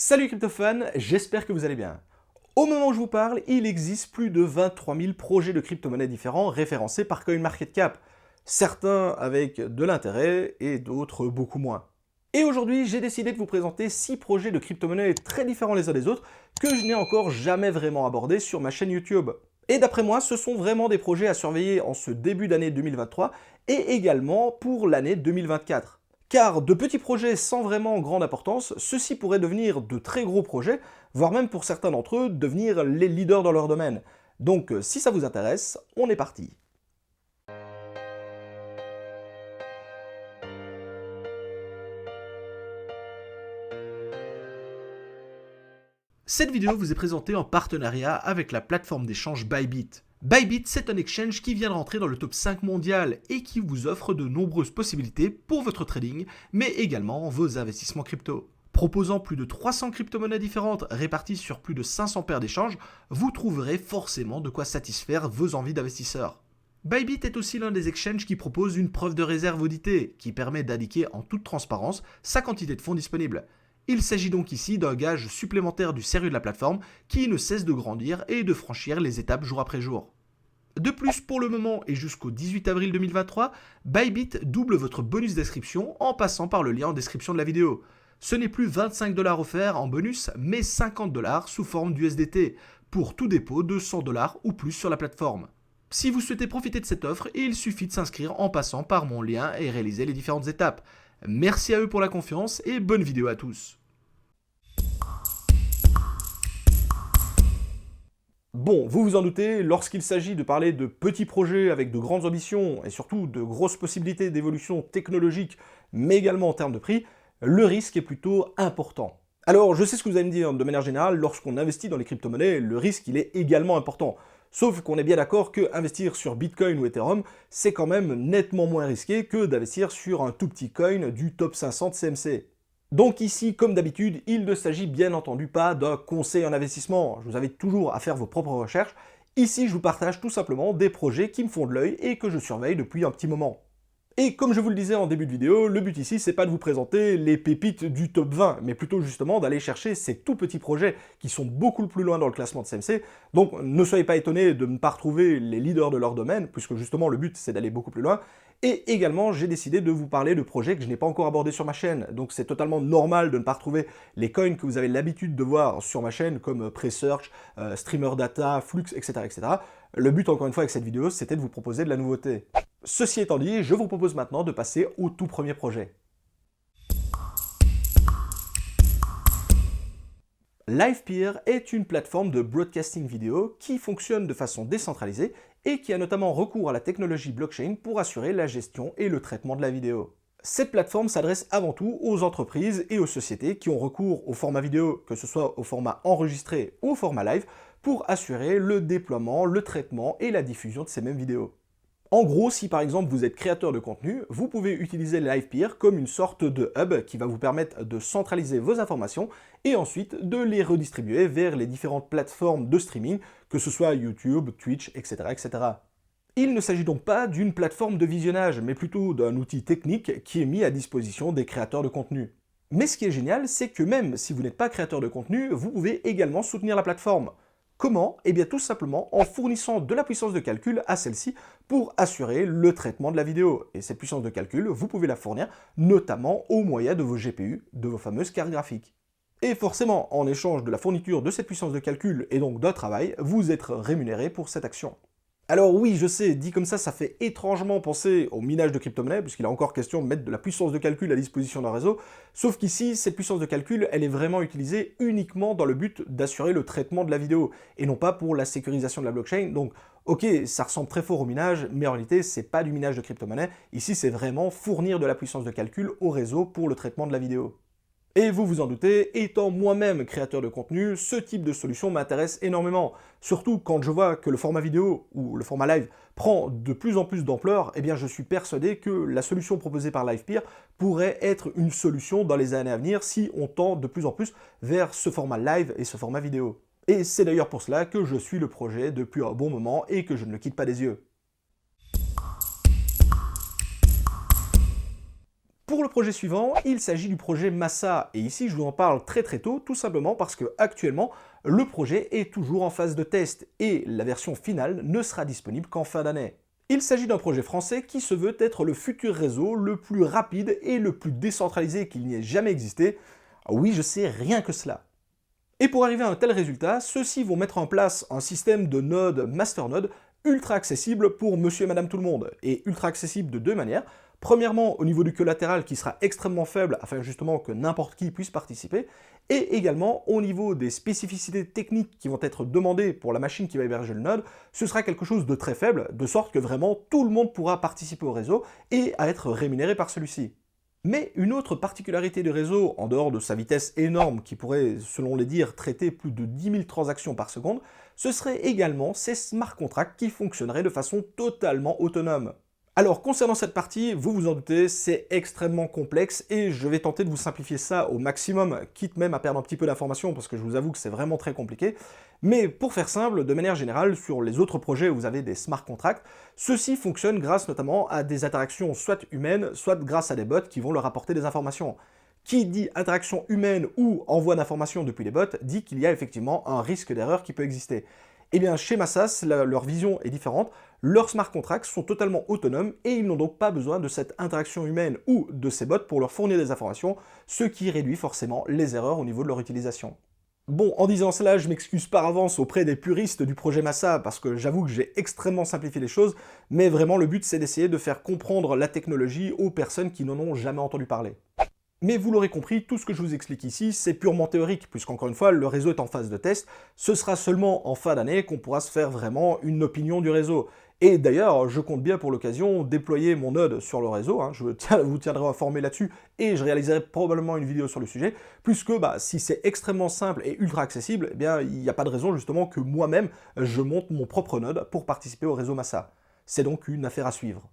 Salut crypto-fans, j'espère que vous allez bien. Au moment où je vous parle, il existe plus de 23 000 projets de crypto-monnaies différents référencés par CoinMarketCap. Certains avec de l'intérêt et d'autres beaucoup moins. Et aujourd'hui, j'ai décidé de vous présenter 6 projets de crypto-monnaies très différents les uns des autres que je n'ai encore jamais vraiment abordés sur ma chaîne YouTube. Et d'après moi, ce sont vraiment des projets à surveiller en ce début d'année 2023 et également pour l'année 2024. Car de petits projets sans vraiment grande importance, ceux-ci pourraient devenir de très gros projets, voire même pour certains d'entre eux, devenir les leaders dans leur domaine. Donc si ça vous intéresse, on est parti. Cette vidéo vous est présentée en partenariat avec la plateforme d'échange Bybit. Bybit, c'est un exchange qui vient de rentrer dans le top 5 mondial et qui vous offre de nombreuses possibilités pour votre trading, mais également vos investissements crypto. Proposant plus de 300 crypto-monnaies différentes réparties sur plus de 500 paires d'échanges, vous trouverez forcément de quoi satisfaire vos envies d'investisseurs. Bybit est aussi l'un des exchanges qui propose une preuve de réserve auditée, qui permet d'indiquer en toute transparence sa quantité de fonds disponibles. Il s'agit donc ici d'un gage supplémentaire du sérieux de la plateforme qui ne cesse de grandir et de franchir les étapes jour après jour. De plus, pour le moment et jusqu'au 18 avril 2023, Bybit double votre bonus d'inscription en passant par le lien en description de la vidéo. Ce n'est plus 25 $ offerts en bonus, mais 50 $ sous forme d'USDT, pour tout dépôt de 100 $ ou plus sur la plateforme. Si vous souhaitez profiter de cette offre, il suffit de s'inscrire en passant par mon lien et réaliser les différentes étapes. Merci à eux pour la confiance et bonne vidéo à tous. Bon, vous vous en doutez, lorsqu'il s'agit de parler de petits projets avec de grandes ambitions et surtout de grosses possibilités d'évolution technologique, mais également en termes de prix, le risque est plutôt important. Alors, je sais ce que vous allez me dire, de manière générale, lorsqu'on investit dans les crypto-monnaies, le risque il est également important. Sauf qu'on est bien d'accord que investir sur Bitcoin ou Ethereum, c'est quand même nettement moins risqué que d'investir sur un tout petit coin du top 500 de CMC. Donc ici, comme d'habitude, il ne s'agit bien entendu pas d'un conseil en investissement. Je vous invite toujours à faire vos propres recherches. Ici, je vous partage tout simplement des projets qui me font de l'œil et que je surveille depuis un petit moment. Et comme je vous le disais en début de vidéo, le but ici, c'est pas de vous présenter les pépites du top 20, mais plutôt justement d'aller chercher ces tout petits projets qui sont beaucoup plus loin dans le classement de CMC. Donc ne soyez pas étonnés de ne pas retrouver les leaders de leur domaine, puisque justement le but c'est d'aller beaucoup plus loin. Et également, j'ai décidé de vous parler de projets que je n'ai pas encore abordés sur ma chaîne. Donc c'est totalement normal de ne pas retrouver les coins que vous avez l'habitude de voir sur ma chaîne, comme Presearch, Streamer Data, Flux, etc., etc. Le but, encore une fois, avec cette vidéo, c'était de vous proposer de la nouveauté. Ceci étant dit, je vous propose maintenant de passer au tout premier projet. Livepeer est une plateforme de broadcasting vidéo qui fonctionne de façon décentralisée et qui a notamment recours à la technologie blockchain pour assurer la gestion et le traitement de la vidéo. Cette plateforme s'adresse avant tout aux entreprises et aux sociétés qui ont recours au format vidéo, que ce soit au format enregistré ou au format live, pour assurer le déploiement, le traitement et la diffusion de ces mêmes vidéos. En gros, si par exemple vous êtes créateur de contenu, vous pouvez utiliser Livepeer comme une sorte de hub qui va vous permettre de centraliser vos informations et ensuite de les redistribuer vers les différentes plateformes de streaming, que ce soit YouTube, Twitch, etc. etc. Il ne s'agit donc pas d'une plateforme de visionnage, mais plutôt d'un outil technique qui est mis à disposition des créateurs de contenu. Mais ce qui est génial, c'est que même si vous n'êtes pas créateur de contenu, vous pouvez également soutenir la plateforme. Comment? Eh bien tout simplement en fournissant de la puissance de calcul à celle-ci pour assurer le traitement de la vidéo. Et cette puissance de calcul, vous pouvez la fournir notamment au moyen de vos GPU, de vos fameuses cartes graphiques. Et forcément, en échange de la fourniture de cette puissance de calcul et donc d'un travail, vous êtes rémunéré pour cette action. Alors oui, je sais, dit comme ça fait étrangement penser au minage de crypto-monnaies, puisqu'il est encore question de mettre de la puissance de calcul à disposition d'un réseau, sauf qu'ici, cette puissance de calcul, elle est vraiment utilisée uniquement dans le but d'assurer le traitement de la vidéo, et non pas pour la sécurisation de la blockchain. Donc, ok, ça ressemble très fort au minage, mais en réalité, c'est pas du minage de crypto-monnaies. Ici, c'est vraiment fournir de la puissance de calcul au réseau pour le traitement de la vidéo. Et vous vous en doutez, étant moi-même créateur de contenu, ce type de solution m'intéresse énormément. Surtout quand je vois que le format vidéo ou le format live prend de plus en plus d'ampleur, eh bien je suis persuadé que la solution proposée par Livepeer pourrait être une solution dans les années à venir si on tend de plus en plus vers ce format live et ce format vidéo. Et c'est d'ailleurs pour cela que je suis le projet depuis un bon moment et que je ne le quitte pas des yeux. Pour le projet suivant, il s'agit du projet Massa, et ici je vous en parle très tôt, tout simplement parce que actuellement le projet est toujours en phase de test, et la version finale ne sera disponible qu'en fin d'année. Il s'agit d'un projet français qui se veut être le futur réseau le plus rapide et le plus décentralisé qu'il n'y ait jamais existé. Oui, je sais, rien que cela. Et pour arriver à un tel résultat, ceux-ci vont mettre en place un système de nodes masternode ultra accessible pour monsieur et madame tout le monde, et ultra accessible de deux manières. Premièrement, au niveau du collatéral qui sera extrêmement faible afin justement que n'importe qui puisse participer, et également au niveau des spécificités techniques qui vont être demandées pour la machine qui va héberger le node, ce sera quelque chose de très faible, de sorte que vraiment tout le monde pourra participer au réseau et à être rémunéré par celui-ci. Mais une autre particularité du réseau, en dehors de sa vitesse énorme qui pourrait, selon les dires, traiter plus de 10 000 transactions par seconde, ce serait également ces smart contracts qui fonctionneraient de façon totalement autonome. Alors concernant cette partie, vous vous en doutez, c'est extrêmement complexe et je vais tenter de vous simplifier ça au maximum, quitte même à perdre un petit peu d'informations parce que je vous avoue que c'est vraiment très compliqué. Mais pour faire simple, de manière générale, sur les autres projets où vous avez des smart contracts, ceux-ci fonctionnent grâce notamment à des interactions soit humaines, soit grâce à des bots qui vont leur apporter des informations. Qui dit interaction humaine ou envoi d'informations depuis les bots, dit qu'il y a effectivement un risque d'erreur qui peut exister. Eh bien, chez Massas, leur vision est différente. Leurs smart contracts sont totalement autonomes et ils n'ont donc pas besoin de cette interaction humaine ou de ces bots pour leur fournir des informations, ce qui réduit forcément les erreurs au niveau de leur utilisation. Bon, en disant cela, je m'excuse par avance auprès des puristes du projet Massa, parce que j'avoue que j'ai extrêmement simplifié les choses, mais vraiment le but c'est d'essayer de faire comprendre la technologie aux personnes qui n'en ont jamais entendu parler. Mais vous l'aurez compris, tout ce que je vous explique ici, c'est purement théorique, puisqu'encore une fois, le réseau est en phase de test. Ce sera seulement en fin d'année qu'on pourra se faire vraiment une opinion du réseau. Et d'ailleurs, je compte bien pour l'occasion déployer mon node sur le réseau, je vous tiendrai informé là-dessus, et je réaliserai probablement une vidéo sur le sujet, puisque si c'est extrêmement simple et ultra accessible, eh bien, il n'y a pas de raison justement que moi-même, je monte mon propre node pour participer au réseau Massa. C'est donc une affaire à suivre.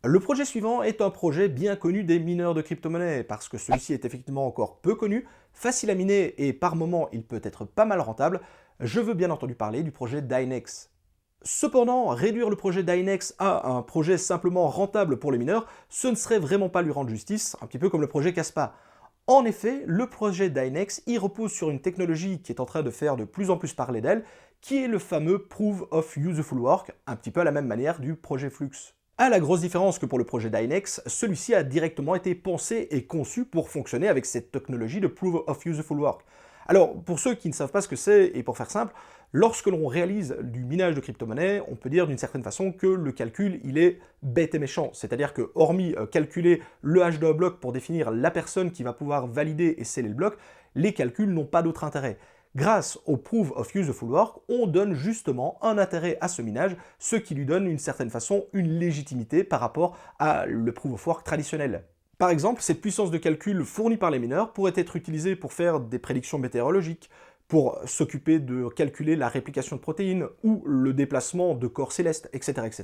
Le projet suivant est un projet bien connu des mineurs de crypto-monnaies, parce que celui-ci est effectivement encore peu connu, facile à miner et par moments il peut être pas mal rentable. Je veux bien entendu parler du projet Dynex. Cependant, réduire le projet Dynex à un projet simplement rentable pour les mineurs, ce ne serait vraiment pas lui rendre justice, un petit peu comme le projet Caspa. En effet, le projet Dynex y repose sur une technologie qui est en train de faire de plus en plus parler d'elle, qui est le fameux Proof of Useful Work, un petit peu à la même manière du projet Flux. À la grosse différence que pour le projet Dynex, celui-ci a directement été pensé et conçu pour fonctionner avec cette technologie de Proof of Useful Work. Alors, pour ceux qui ne savent pas ce que c'est, et pour faire simple, lorsque l'on réalise du minage de crypto-monnaies, on peut dire d'une certaine façon que le calcul, il est bête et méchant. C'est-à-dire que, hormis calculer le hash d'un bloc pour définir la personne qui va pouvoir valider et sceller le bloc, les calculs n'ont pas d'autre intérêt. Grâce au Proof of Useful Work, on donne justement un intérêt à ce minage, ce qui lui donne d'une certaine façon une légitimité par rapport à le Proof of Work traditionnel. Par exemple, cette puissance de calcul fournie par les mineurs pourrait être utilisée pour faire des prédictions météorologiques, pour s'occuper de calculer la réplication de protéines ou le déplacement de corps célestes, etc. etc.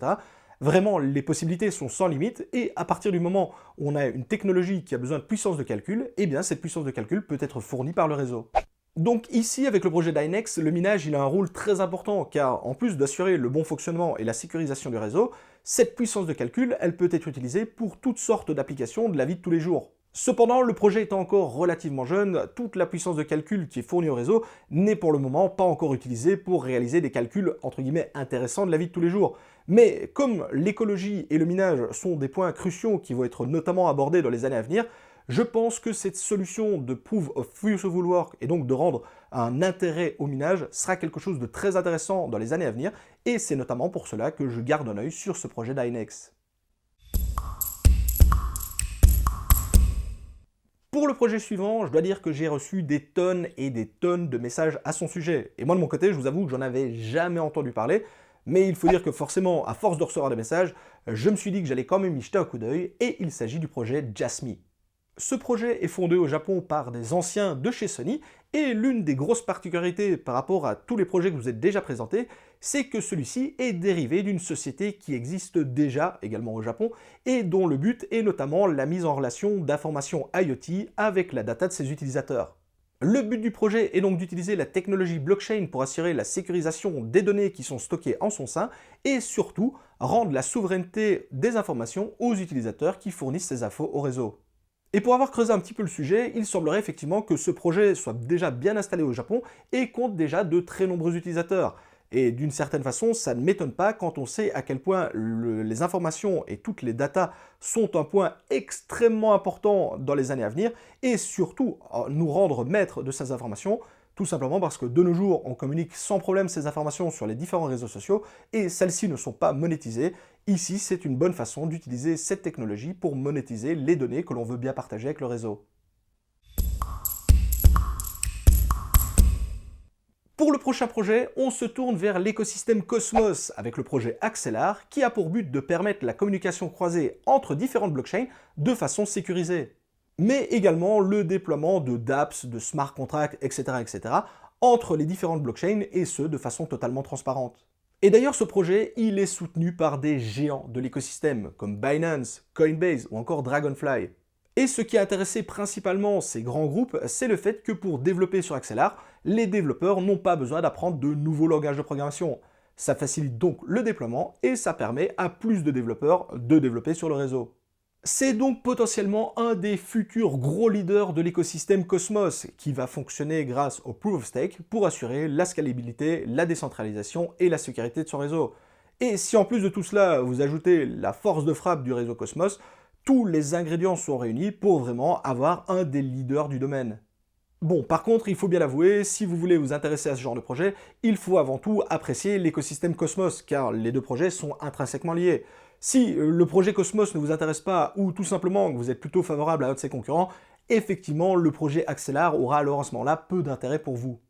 Vraiment, les possibilités sont sans limite, et à partir du moment où on a une technologie qui a besoin de puissance de calcul, eh bien cette puissance de calcul peut être fournie par le réseau. Donc ici, avec le projet Dynex, le minage il a un rôle très important, car en plus d'assurer le bon fonctionnement et la sécurisation du réseau, cette puissance de calcul, elle peut être utilisée pour toutes sortes d'applications de la vie de tous les jours. Cependant, le projet étant encore relativement jeune, toute la puissance de calcul qui est fournie au réseau n'est pour le moment pas encore utilisée pour réaliser des calculs entre guillemets intéressants de la vie de tous les jours. Mais comme l'écologie et le minage sont des points cruciaux qui vont être notamment abordés dans les années à venir, je pense que cette solution de Proof of Useful Work, et donc de rendre un intérêt au minage, sera quelque chose de très intéressant dans les années à venir, et c'est notamment pour cela que je garde un œil sur ce projet Dynex. Pour le projet suivant, je dois dire que j'ai reçu des tonnes et des tonnes de messages à son sujet. Et moi de mon côté, je vous avoue que j'en avais jamais entendu parler, mais il faut dire que forcément, à force de recevoir des messages, je me suis dit que j'allais quand même y jeter un coup d'œil, et il s'agit du projet Jasmy. Ce projet est fondé au Japon par des anciens de chez Sony, et l'une des grosses particularités par rapport à tous les projets que je vous ai déjà présentés, c'est que celui-ci est dérivé d'une société qui existe déjà, également au Japon, et dont le but est notamment la mise en relation d'informations IoT avec la data de ses utilisateurs. Le but du projet est donc d'utiliser la technologie blockchain pour assurer la sécurisation des données qui sont stockées en son sein et surtout rendre la souveraineté des informations aux utilisateurs qui fournissent ces infos au réseau. Et pour avoir creusé un petit peu le sujet, il semblerait effectivement que ce projet soit déjà bien installé au Japon et compte déjà de très nombreux utilisateurs. Et d'une certaine façon, ça ne m'étonne pas quand on sait à quel point les informations et toutes les datas sont un point extrêmement important dans les années à venir, et surtout nous rendre maîtres de ces informations, tout simplement parce que de nos jours, on communique sans problème ces informations sur les différents réseaux sociaux, et celles-ci ne sont pas monétisées. Ici, c'est une bonne façon d'utiliser cette technologie pour monétiser les données que l'on veut bien partager avec le réseau. Pour le prochain projet, on se tourne vers l'écosystème Cosmos avec le projet Axelar qui a pour but de permettre la communication croisée entre différentes blockchains de façon sécurisée. Mais également le déploiement de dApps, de smart contracts, etc. entre les différentes blockchains et ce de façon totalement transparente. Et d'ailleurs ce projet, il est soutenu par des géants de l'écosystème comme Binance, Coinbase ou encore Dragonfly. Et ce qui a intéressé principalement ces grands groupes, c'est le fait que pour développer sur Axelar, les développeurs n'ont pas besoin d'apprendre de nouveaux langages de programmation. Ça facilite donc le déploiement et ça permet à plus de développeurs de développer sur le réseau. C'est donc potentiellement un des futurs gros leaders de l'écosystème Cosmos qui va fonctionner grâce au Proof of Stake pour assurer la scalabilité, la décentralisation et la sécurité de son réseau. Et si en plus de tout cela, vous ajoutez la force de frappe du réseau Cosmos, tous les ingrédients sont réunis pour vraiment avoir un des leaders du domaine. Bon, par contre, il faut bien l'avouer, si vous voulez vous intéresser à ce genre de projet, il faut avant tout apprécier l'écosystème Cosmos, car les deux projets sont intrinsèquement liés. Si le projet Cosmos ne vous intéresse pas, ou tout simplement que vous êtes plutôt favorable à un de ses concurrents, effectivement, le projet Axelar aura alors à ce moment-là peu d'intérêt pour vous.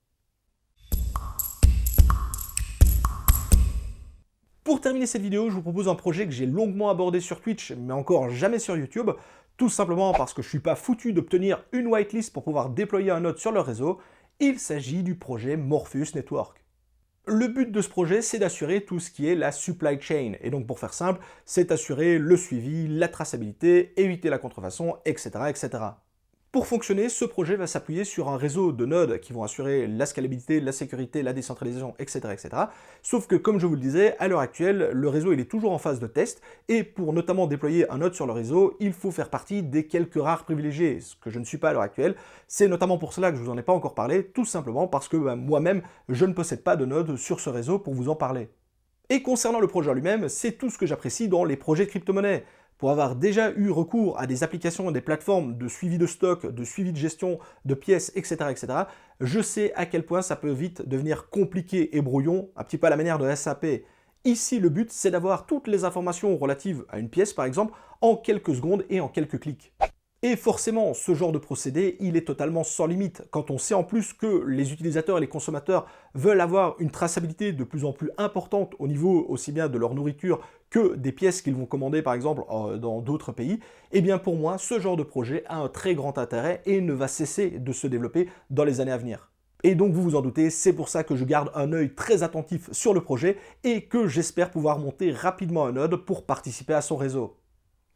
Pour terminer cette vidéo, je vous propose un projet que j'ai longuement abordé sur Twitch, mais encore jamais sur YouTube, tout simplement parce que je ne suis pas foutu d'obtenir une whitelist pour pouvoir déployer un node sur le réseau. Il s'agit du projet Morpheus Network. Le but de ce projet, c'est d'assurer tout ce qui est la supply chain. Et donc pour faire simple, c'est assurer le suivi, la traçabilité, éviter la contrefaçon, etc. Pour fonctionner, ce projet va s'appuyer sur un réseau de nodes qui vont assurer la scalabilité, la sécurité, la décentralisation, etc. Sauf que, comme je vous le disais, à l'heure actuelle, le réseau il est toujours en phase de test, et pour notamment déployer un node sur le réseau, il faut faire partie des quelques rares privilégiés, ce que je ne suis pas à l'heure actuelle. C'est notamment pour cela que je ne vous en ai pas encore parlé, tout simplement parce que moi-même, je ne possède pas de node sur ce réseau pour vous en parler. Et concernant le projet en lui-même, c'est tout ce que j'apprécie dans les projets de crypto-monnaies. Pour avoir déjà eu recours à des applications et des plateformes de suivi de stock, de suivi de gestion de pièces, etc., je sais à quel point ça peut vite devenir compliqué et brouillon, un petit peu à la manière de SAP. Ici, le but, c'est d'avoir toutes les informations relatives à une pièce, par exemple, en quelques secondes et en quelques clics. Et forcément, ce genre de procédé, il est totalement sans limite. Quand on sait en plus que les utilisateurs et les consommateurs veulent avoir une traçabilité de plus en plus importante au niveau aussi bien de leur nourriture que des pièces qu'ils vont commander par exemple dans d'autres pays, eh bien pour moi, ce genre de projet a un très grand intérêt et ne va cesser de se développer dans les années à venir. Et donc vous vous en doutez, c'est pour ça que je garde un œil très attentif sur le projet et que j'espère pouvoir monter rapidement un node pour participer à son réseau.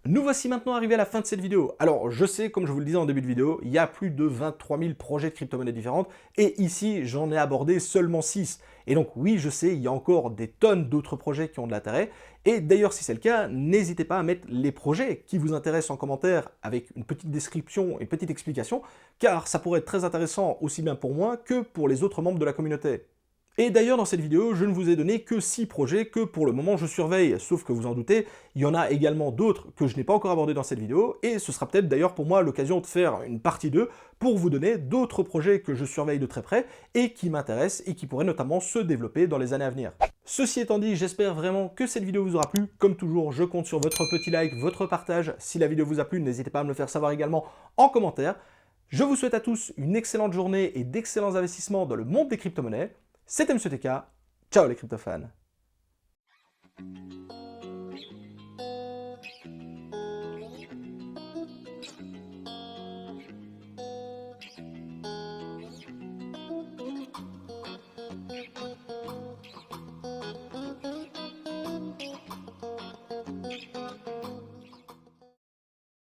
Nous voici maintenant arrivés à la fin de cette vidéo. Alors, je sais, comme je vous le disais en début de vidéo, il y a plus de 23 000 projets de crypto-monnaies différentes, et ici, j'en ai abordé seulement 6. Et donc, oui, je sais, il y a encore des tonnes d'autres projets qui ont de l'intérêt, et d'ailleurs, si c'est le cas, n'hésitez pas à mettre les projets qui vous intéressent en commentaire avec une petite description et une petite explication, car ça pourrait être très intéressant aussi bien pour moi que pour les autres membres de la communauté. Et d'ailleurs dans cette vidéo, je ne vous ai donné que 6 projets que pour le moment je surveille, sauf que vous en doutez, il y en a également d'autres que je n'ai pas encore abordés dans cette vidéo, et ce sera peut-être d'ailleurs pour moi l'occasion de faire une partie 2 pour vous donner d'autres projets que je surveille de très près et qui m'intéressent et qui pourraient notamment se développer dans les années à venir. Ceci étant dit, j'espère vraiment que cette vidéo vous aura plu. Comme toujours, je compte sur votre petit like, votre partage. Si la vidéo vous a plu, n'hésitez pas à me le faire savoir également en commentaire. Je vous souhaite à tous une excellente journée et d'excellents investissements dans le monde des crypto-monnaies. C'était MsTK, ciao les crypto-fans.